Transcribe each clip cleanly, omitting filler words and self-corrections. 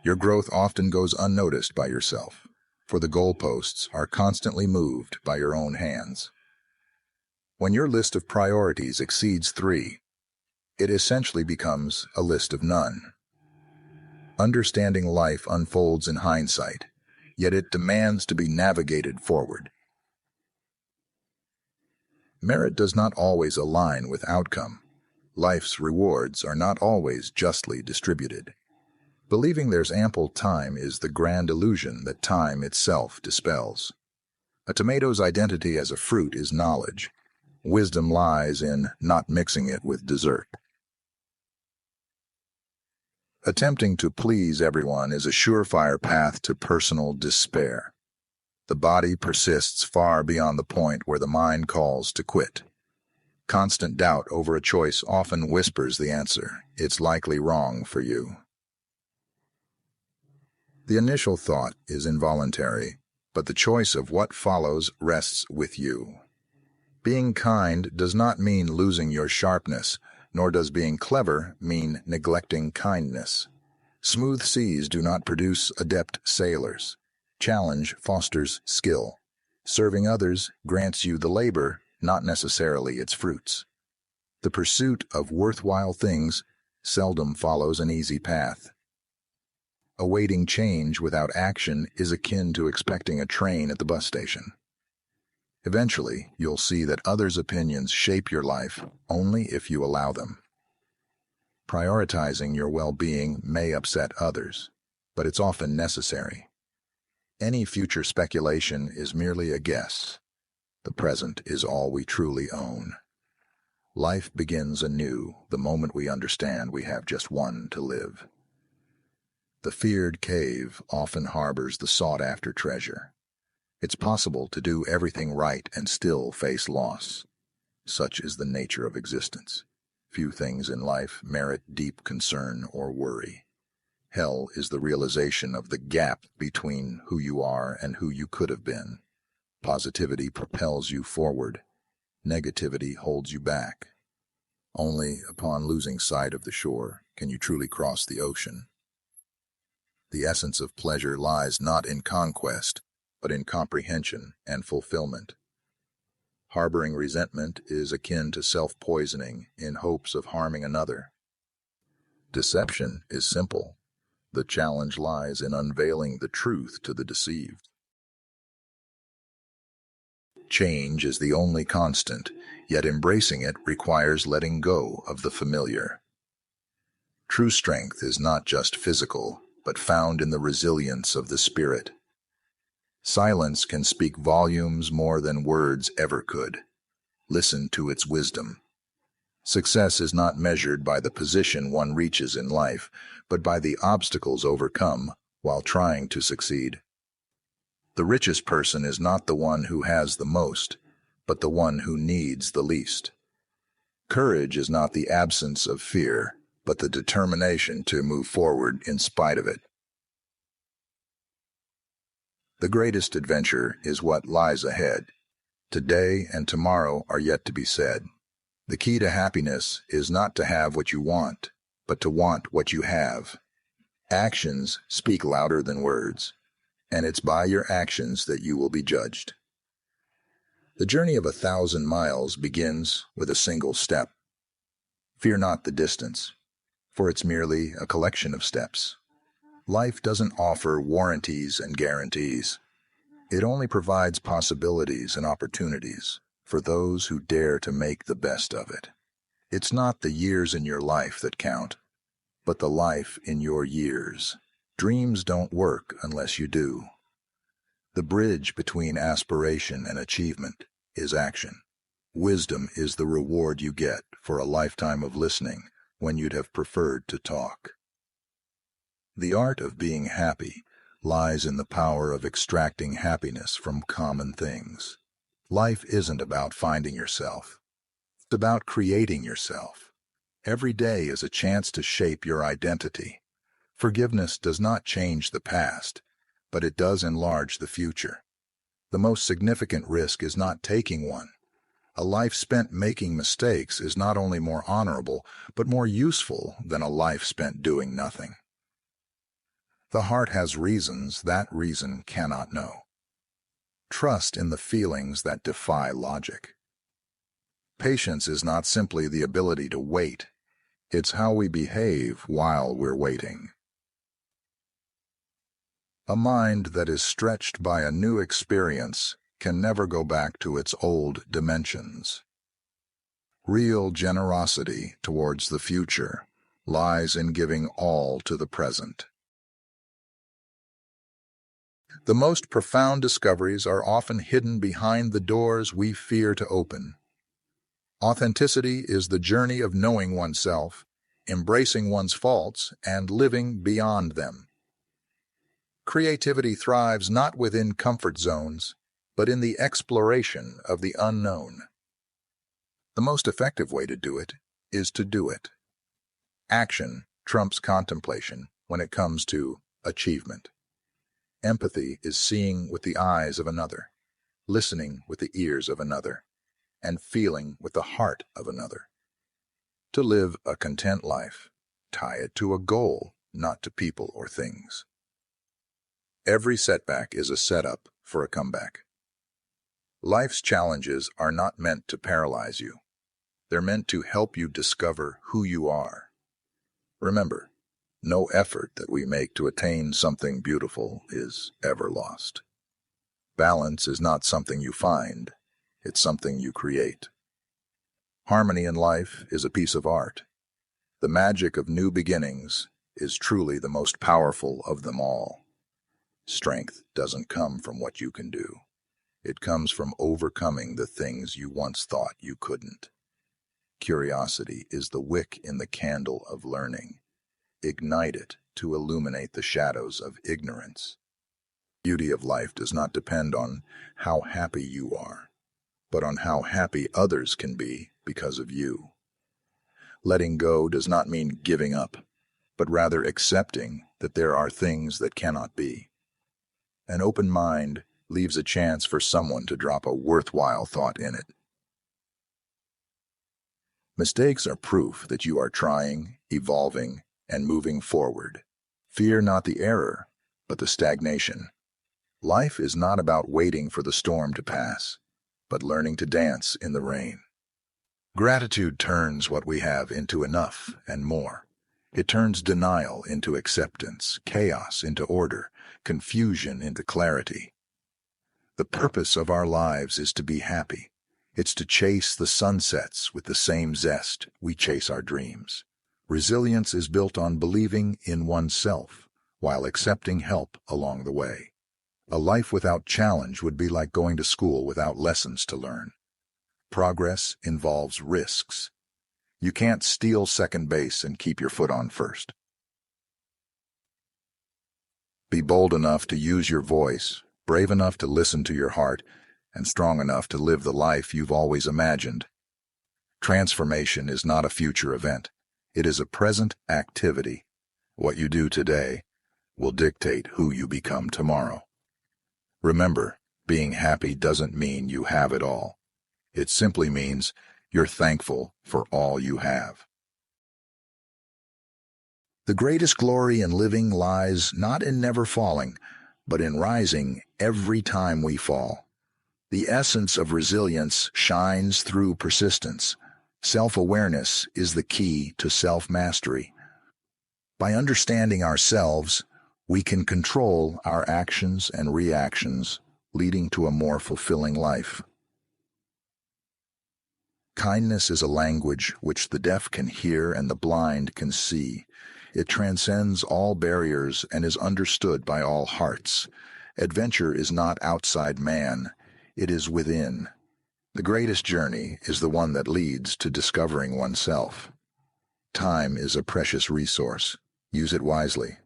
Your growth often goes unnoticed by yourself, for the goalposts are constantly moved by your own hands. When your list of priorities exceeds 3, it essentially becomes a list of none. Understanding life unfolds in hindsight, yet it demands to be navigated forward. Merit does not always align with outcome. Life's rewards are not always justly distributed. Believing there's ample time is the grand illusion that time itself dispels. A tomato's identity as a fruit is knowledge. Wisdom lies in not mixing it with dessert. Attempting to please everyone is a surefire path to personal despair. The body persists far beyond the point where the mind calls to quit. Constant doubt over a choice often whispers the answer, "It's likely wrong for you." The initial thought is involuntary, but the choice of what follows rests with you. Being kind does not mean losing your sharpness, nor does being clever mean neglecting kindness. Smooth seas do not produce adept sailors. Challenge fosters skill. Serving others grants you the labor, not necessarily its fruits. The pursuit of worthwhile things seldom follows an easy path. Awaiting change without action is akin to expecting a train at the bus station. Eventually, you'll see that others' opinions shape your life only if you allow them. Prioritizing your well-being may upset others, but it's often necessary. Any future speculation is merely a guess. The present is all we truly own. Life begins anew the moment we understand we have just one to live. The feared cave often harbors the sought-after treasure. It's possible to do everything right and still face loss. Such is the nature of existence. Few things in life merit deep concern or worry. Hell is the realization of the gap between who you are and who you could have been. Positivity propels you forward. Negativity holds you back. Only upon losing sight of the shore can you truly cross the ocean. The essence of pleasure lies not in conquest, but in comprehension and fulfillment. Harboring resentment is akin to self-poisoning in hopes of harming another. Deception is simple. The challenge lies in unveiling the truth to the deceived. Change is the only constant, yet embracing it requires letting go of the familiar. True strength is not just physical, but found in the resilience of the spirit. Silence can speak volumes more than words ever could. Listen to its wisdom. Success is not measured by the position one reaches in life, but by the obstacles overcome while trying to succeed. The richest person is not the one who has the most, but the one who needs the least. Courage is not the absence of fear, but the determination to move forward in spite of it. The greatest adventure is what lies ahead. Today and tomorrow are yet to be said. The key to happiness is not to have what you want, but to want what you have. Actions speak louder than words, and it's by your actions that you will be judged. The journey of 1,000 miles begins with a single step. Fear not the distance, for it's merely a collection of steps. Life doesn't offer warranties and guarantees. It only provides possibilities and opportunities for those who dare to make the best of it. It's not the years in your life that count, but the life in your years. Dreams don't work unless you do. The bridge between aspiration and achievement is action. Wisdom is the reward you get for a lifetime of listening when you'd have preferred to talk. The art of being happy lies in the power of extracting happiness from common things. Life isn't about finding yourself. It's about creating yourself. Every day is a chance to shape your identity. Forgiveness does not change the past, but it does enlarge the future. The most significant risk is not taking one. A life spent making mistakes is not only more honorable, but more useful than a life spent doing nothing. The heart has reasons that reason cannot know. Trust in the feelings that defy logic. Patience is not simply the ability to wait. It's how we behave while we're waiting. A mind that is stretched by a new experience can never go back to its old dimensions. Real generosity towards the future lies in giving all to the present. The most profound discoveries are often hidden behind the doors we fear to open. Authenticity is the journey of knowing oneself, embracing one's faults, and living beyond them. Creativity thrives not within comfort zones, but in the exploration of the unknown. The most effective way to do it is to do it. Action trumps contemplation when it comes to achievement. Empathy is seeing with the eyes of another, listening with the ears of another, and feeling with the heart of another. To live a content life, tie it to a goal, not to people or things. Every setback is a setup for a comeback. Life's challenges are not meant to paralyze you. They're meant to help you discover who you are. Remember, no effort that we make to attain something beautiful is ever lost. Balance is not something you find, it's something you create. Harmony in life is a piece of art. The magic of new beginnings is truly the most powerful of them all. Strength doesn't come from what you can do. It comes from overcoming the things you once thought you couldn't. Curiosity is the wick in the candle of learning. Ignite it to illuminate the shadows of ignorance. The beauty of life does not depend on how happy you are, but on how happy others can be because of you. Letting go does not mean giving up, but rather accepting that there are things that cannot be. An open mind leaves a chance for someone to drop a worthwhile thought in it. Mistakes are proof that you are trying, evolving, and moving forward. Fear not the error, but the stagnation. Life is not about waiting for the storm to pass, but learning to dance in the rain. Gratitude turns what we have into enough and more. It turns denial into acceptance, chaos into order, confusion into clarity. The purpose of our lives is to be happy. It's to chase the sunsets with the same zest we chase our dreams. Resilience is built on believing in oneself while accepting help along the way. A life without challenge would be like going to school without lessons to learn. Progress involves risks. You can't steal second base and keep your foot on first. Be bold enough to use your voice, brave enough to listen to your heart, and strong enough to live the life you've always imagined. Transformation is not a future event. It is a present activity. What you do today will dictate who you become tomorrow. Remember, being happy doesn't mean you have it all. It simply means you're thankful for all you have. The greatest glory in living lies not in never falling, but in rising every time we fall. The essence of resilience shines through persistence. Self-awareness is the key to self-mastery. By understanding ourselves, we can control our actions and reactions, leading to a more fulfilling life. Kindness is a language which the deaf can hear and the blind can see. It transcends all barriers and is understood by all hearts. Adventure is not outside man, it is within. The greatest journey is the one that leads to discovering oneself. Time is a precious resource. Use it wisely.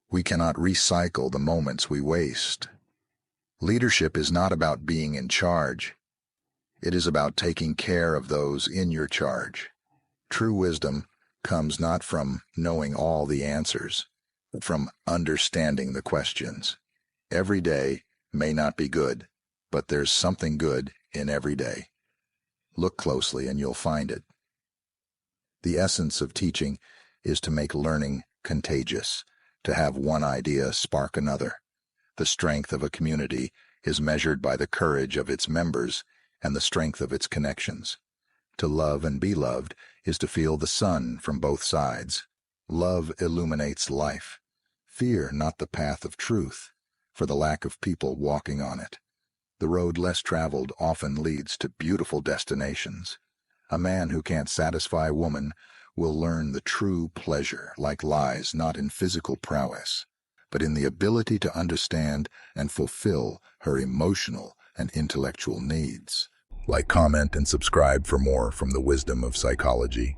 We cannot recycle the moments we waste. Leadership is not about being in charge. It is about taking care of those in your charge. True wisdom comes not from knowing all the answers, but from understanding the questions. Every day may not be good, but there's something good in every day. Look closely and you'll find it. The essence of teaching is to make learning contagious, to have one idea spark another. The strength of a community is measured by the courage of its members and the strength of its connections. To love and be loved is to feel the sun from both sides. Love illuminates life. Fear not the path of truth, for the lack of people walking on it. The road less traveled often leads to beautiful destinations. A man who can't satisfy a woman will learn the true pleasure lies not in physical prowess, but in the ability to understand and fulfill her emotional and intellectual needs. Like, comment, and subscribe for more from the wisdom of psychology.